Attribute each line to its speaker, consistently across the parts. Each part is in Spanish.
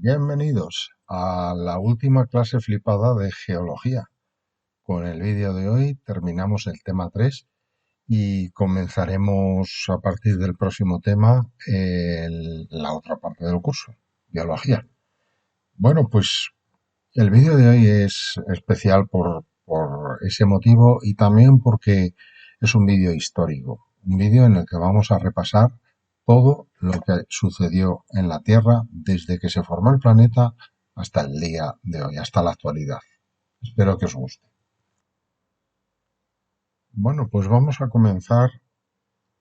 Speaker 1: Bienvenidos a la última clase flipada de geología. Con el vídeo de hoy terminamos el tema 3 y comenzaremos a partir del próximo tema la otra parte del curso, biología. Bueno, pues el vídeo de hoy es especial por ese motivo y también porque es un vídeo histórico, un vídeo en el que vamos a repasar todo lo que sucedió en la Tierra desde que se formó el planeta hasta el día de hoy, hasta la actualidad. Espero que os guste. Bueno, pues vamos a comenzar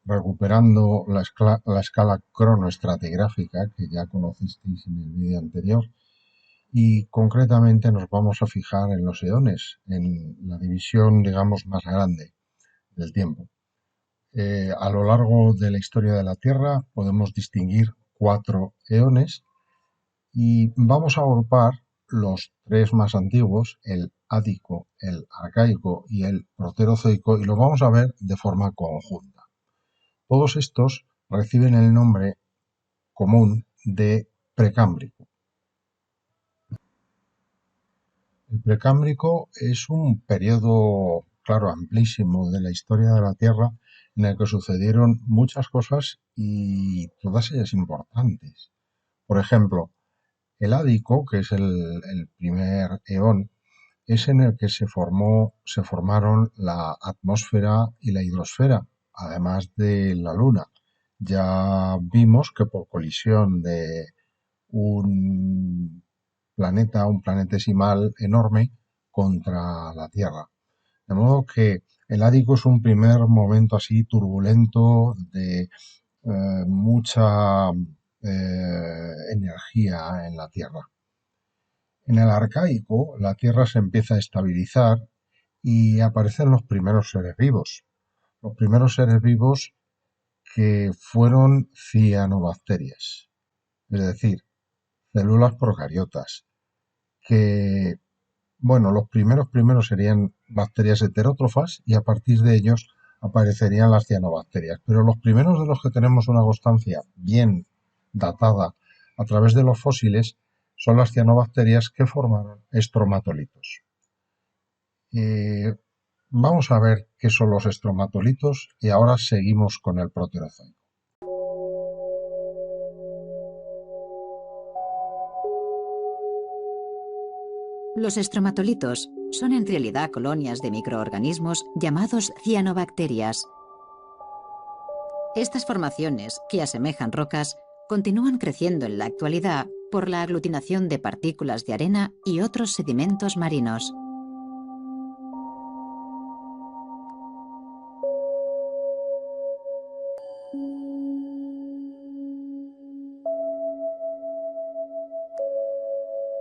Speaker 1: recuperando la escala cronoestratigráfica que ya conocisteis en el vídeo anterior y concretamente nos vamos a fijar en los eones, en la división, digamos, más grande del tiempo. A lo largo de la historia de la Tierra podemos distinguir 4 eones y vamos a agrupar los 3 más antiguos, el Ático, el Arcaico y el Proterozoico, y lo vamos a ver de forma conjunta. Todos estos reciben el nombre común de Precámbrico. El Precámbrico es un periodo, claro, amplísimo de la historia de la Tierra en el que sucedieron muchas cosas y todas ellas importantes. Por ejemplo, el Ático, que es el primer eón, es en el que se formaron la atmósfera y la hidrosfera, además de la Luna. Ya vimos que por colisión de un planetesimal enorme contra la Tierra. De modo que el Ático es un primer momento así turbulento de mucha energía en la Tierra. En el Arcaico, la Tierra se empieza a estabilizar y aparecen los primeros seres vivos. Los primeros seres vivos que fueron cianobacterias, es decir, células procariotas, que, bueno, los primeros serían bacterias heterótrofas y a partir de ellos aparecerían las cianobacterias. Pero los primeros de los que tenemos una constancia bien datada a través de los fósiles son las cianobacterias que formaron estromatolitos. Vamos a ver qué son los estromatolitos y ahora seguimos con el Proterozoico.
Speaker 2: Los estromatolitos son en realidad colonias de microorganismos llamados cianobacterias. Estas formaciones, que asemejan rocas, continúan creciendo en la actualidad por la aglutinación de partículas de arena y otros sedimentos marinos.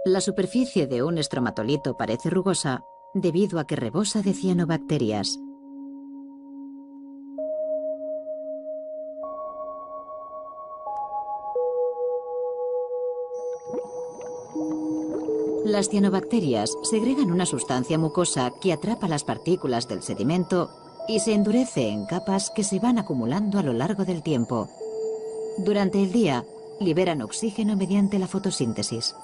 Speaker 2: La superficie de un estromatolito parece rugosa debido a que rebosa de cianobacterias. Las cianobacterias segregan una sustancia mucosa que atrapa las partículas del sedimento y se endurece en capas que se van acumulando a lo largo del tiempo. Durante el día, liberan oxígeno mediante la fotosíntesis.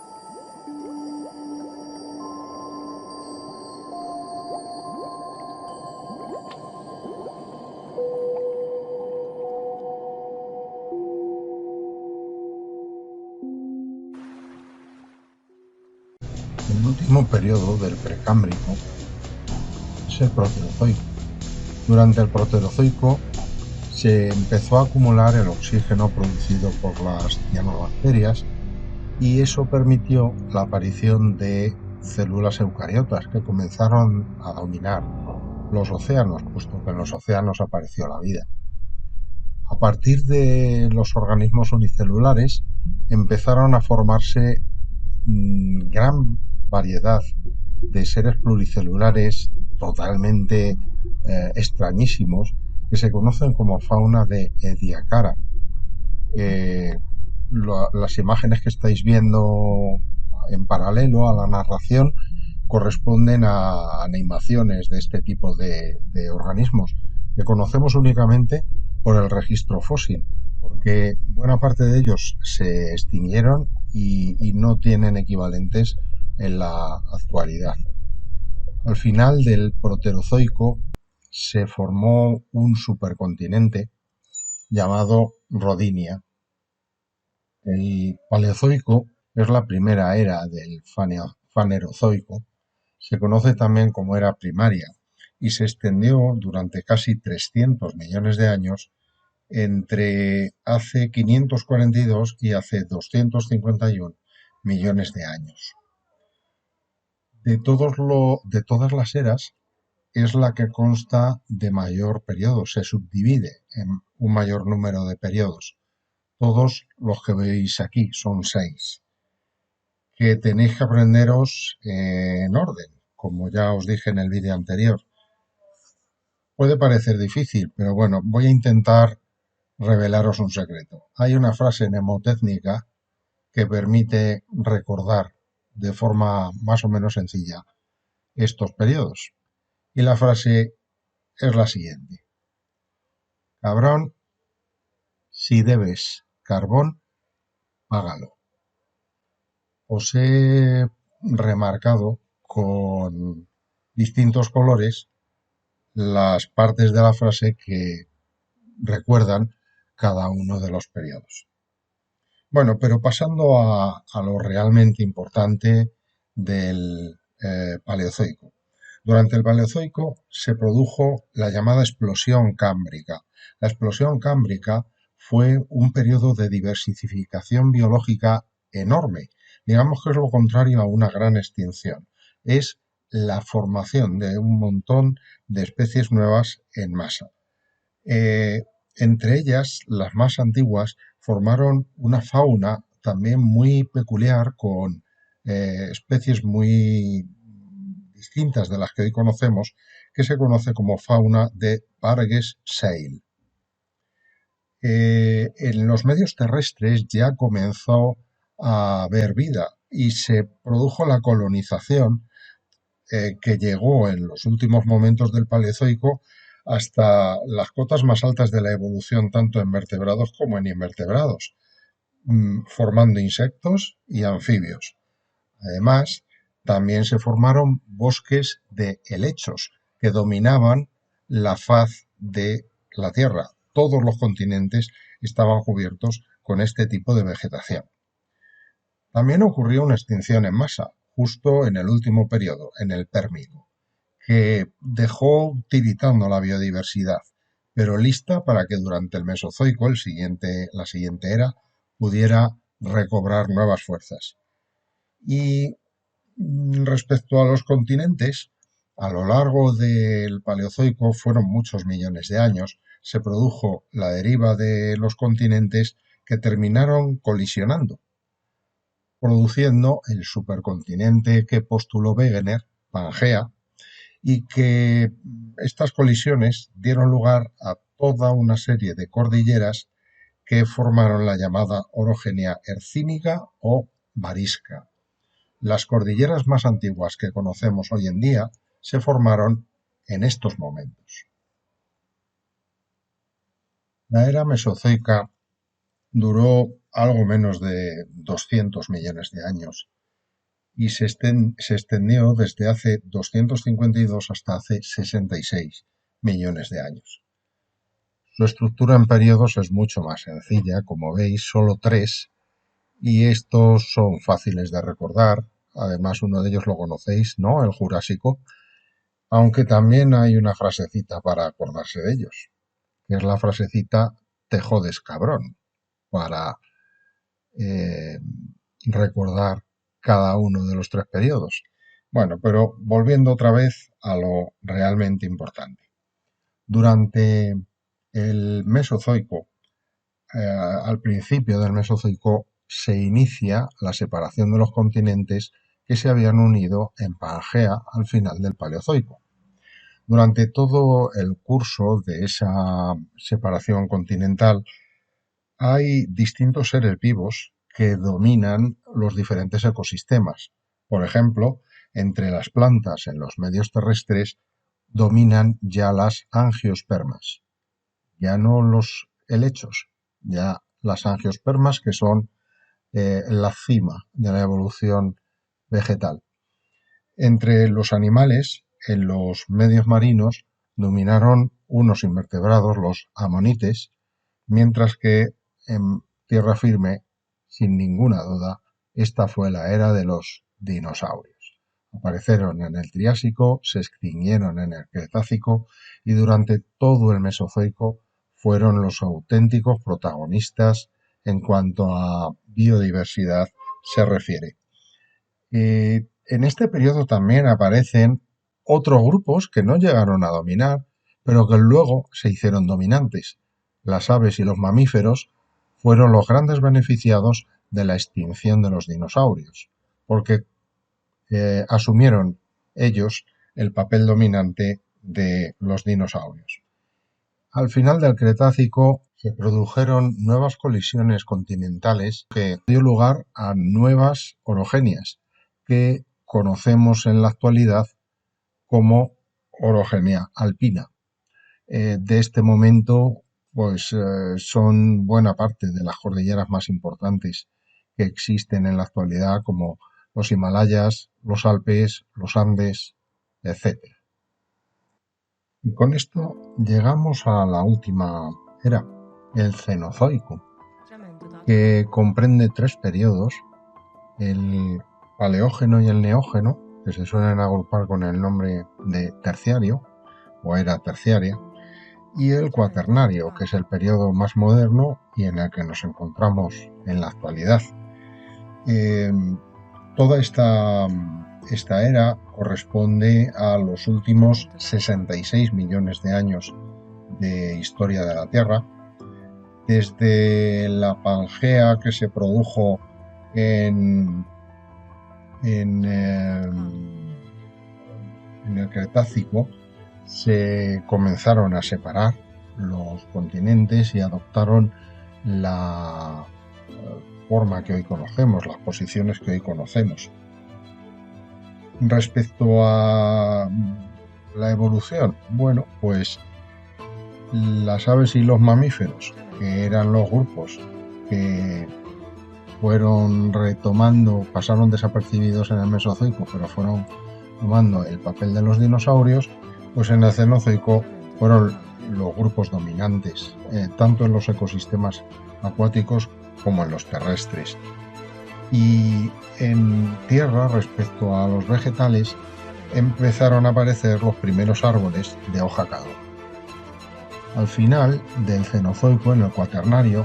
Speaker 1: El último periodo del Precámbrico es el Proterozoico. Durante el Proterozoico se empezó a acumular el oxígeno producido por las cianobacterias y eso permitió la aparición de células eucariotas que comenzaron a dominar los océanos, puesto que en los océanos apareció la vida. A partir de los organismos unicelulares empezaron a formarse gran variedad de seres pluricelulares totalmente extrañísimos que se conocen como fauna de Ediacara. Las imágenes que estáis viendo en paralelo a la narración corresponden a animaciones de este tipo de organismos que conocemos únicamente por el registro fósil, porque buena parte de ellos se extinguieron y no tienen equivalentes en la actualidad. Al final del Proterozoico se formó un supercontinente llamado Rodinia. El Paleozoico es la primera era del Fanerozoico. Se conoce también como era primaria y se extendió durante casi 300 millones de años entre hace 542 y hace 251 millones de años. De todas las eras, es la que consta de mayor periodo, se subdivide en un mayor número de periodos. Todos los que veis aquí son 6, que tenéis que aprenderos en orden, como ya os dije en el vídeo anterior. Puede parecer difícil, pero bueno, voy a intentar revelaros un secreto. Hay una frase mnemotécnica que permite recordar de forma más o menos sencilla estos periodos. Y la frase es la siguiente. Cabrón, si debes carbón, págalo. Os he remarcado con distintos colores las partes de la frase que recuerdan cada uno de los periodos. Bueno, pero pasando a lo realmente importante del Paleozoico. Durante el Paleozoico se produjo la llamada explosión cámbrica. La explosión cámbrica fue un periodo de diversificación biológica enorme. Digamos que es lo contrario a una gran extinción. Es la formación de un montón de especies nuevas en masa. Entre ellas, las más antiguas formaron una fauna también muy peculiar con especies muy distintas de las que hoy conocemos, que se conoce como fauna de Barges-Shale. En los medios terrestres ya comenzó a haber vida y se produjo la colonización que llegó en los últimos momentos del Paleozoico hasta las cotas más altas de la evolución, tanto en vertebrados como en invertebrados, formando insectos y anfibios. Además, también se formaron bosques de helechos que dominaban la faz de la Tierra. Todos los continentes estaban cubiertos con este tipo de vegetación. También ocurrió una extinción en masa, justo en el último periodo, en el Pérmico, que dejó tiritando la biodiversidad, pero lista para que durante el Mesozoico, la siguiente era, pudiera recobrar nuevas fuerzas. Y respecto a los continentes, a lo largo del Paleozoico fueron muchos millones de años, se produjo la deriva de los continentes que terminaron colisionando, produciendo el supercontinente que postuló Wegener, Pangea, y que estas colisiones dieron lugar a toda una serie de cordilleras que formaron la llamada orogenia hercínica o varisca. Las cordilleras más antiguas que conocemos hoy en día se formaron en estos momentos. La era mesozoica duró algo menos de 200 millones de años y se extendió desde hace 252 hasta hace 66 millones de años. Su estructura en periodos es mucho más sencilla, como veis, solo 3, y estos son fáciles de recordar. Además, uno de ellos lo conocéis, ¿no? El Jurásico, aunque también hay una frasecita para acordarse de ellos, que es la frasecita "te jodes, cabrón", para recordar cada uno de los 3 periodos. Bueno, pero volviendo otra vez a lo realmente importante. Durante el Mesozoico, al principio del Mesozoico, se inicia la separación de los continentes que se habían unido en Pangea al final del Paleozoico. Durante todo el curso de esa separación continental hay distintos seres vivos que dominan los diferentes ecosistemas. Por ejemplo, entre las plantas en los medios terrestres dominan ya las angiospermas, ya no los helechos, ya las angiospermas, que son la cima de la evolución vegetal. Entre los animales, en los medios marinos, dominaron unos invertebrados, los amonites, mientras que en tierra firme, sin ninguna duda, esta fue la era de los dinosaurios. Aparecieron en el Triásico, se extinguieron en el Cretácico y durante todo el Mesozoico fueron los auténticos protagonistas en cuanto a biodiversidad se refiere. En este periodo también aparecen otros grupos que no llegaron a dominar, pero que luego se hicieron dominantes. Las aves y los mamíferos fueron los grandes beneficiados de la extinción de los dinosaurios, porque asumieron ellos el papel dominante de los dinosaurios. Al final del Cretácico se produjeron nuevas colisiones continentales que dio lugar a nuevas orogenias que conocemos en la actualidad como orogenia alpina. De este momento, pues son buena parte de las cordilleras más importantes que existen en la actualidad, como los Himalayas, los Alpes, los Andes, etc. Y con esto llegamos a la última era, el Cenozoico, que comprende 3 periodos, el Paleógeno y el Neógeno, que se suelen agrupar con el nombre de terciario o era terciaria, y el Cuaternario, que es el periodo más moderno y en el que nos encontramos en la actualidad. Toda esta era corresponde a los últimos 66 millones de años de historia de la Tierra, desde la Pangea que se produjo en el Cretácico. Se comenzaron a separar los continentes y adoptaron la forma que hoy conocemos, las posiciones que hoy conocemos. Respecto a la evolución, bueno, pues las aves y los mamíferos, que eran los grupos que fueron retomando, pasaron desapercibidos en el Mesozoico, pero fueron tomando el papel de los dinosaurios, pues en el Cenozoico fueron los grupos dominantes, tanto en los ecosistemas acuáticos como en los terrestres. Y en tierra, respecto a los vegetales, empezaron a aparecer los primeros árboles de hoja caduca. Al final del Cenozoico, en el Cuaternario,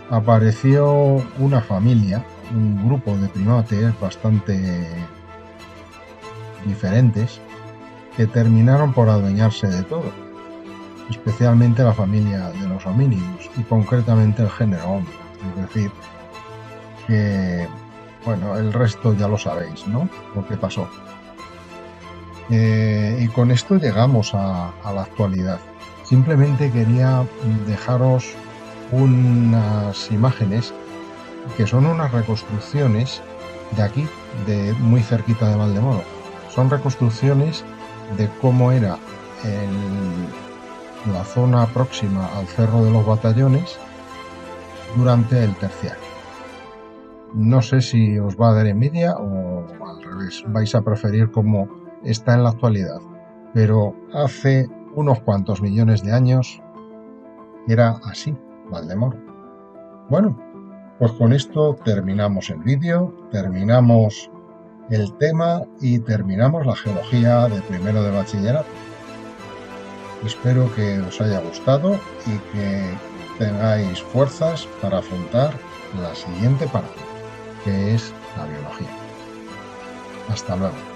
Speaker 1: apareció una familia, un grupo de primates bastante diferentes, que terminaron por adueñarse de todo, especialmente la familia de los homínidos y concretamente el género Homo. Es decir, que, bueno, el resto ya lo sabéis, ¿no? Lo que pasó. Y con esto llegamos a la actualidad. Simplemente quería dejaros unas imágenes que son unas reconstrucciones de aquí, de muy cerquita de Valdemoro. Son reconstrucciones de cómo era la zona próxima al Cerro de los Batallones durante el Terciario. No sé si os va a dar envidia o al revés, vais a preferir cómo está en la actualidad, pero hace unos cuantos millones de años era así, Valdemoro. Bueno, pues con esto terminamos el vídeo, terminamos el tema y terminamos la geología de primero de bachillerato. Espero que os haya gustado y que tengáis fuerzas para afrontar la siguiente parte, que es la biología. Hasta luego.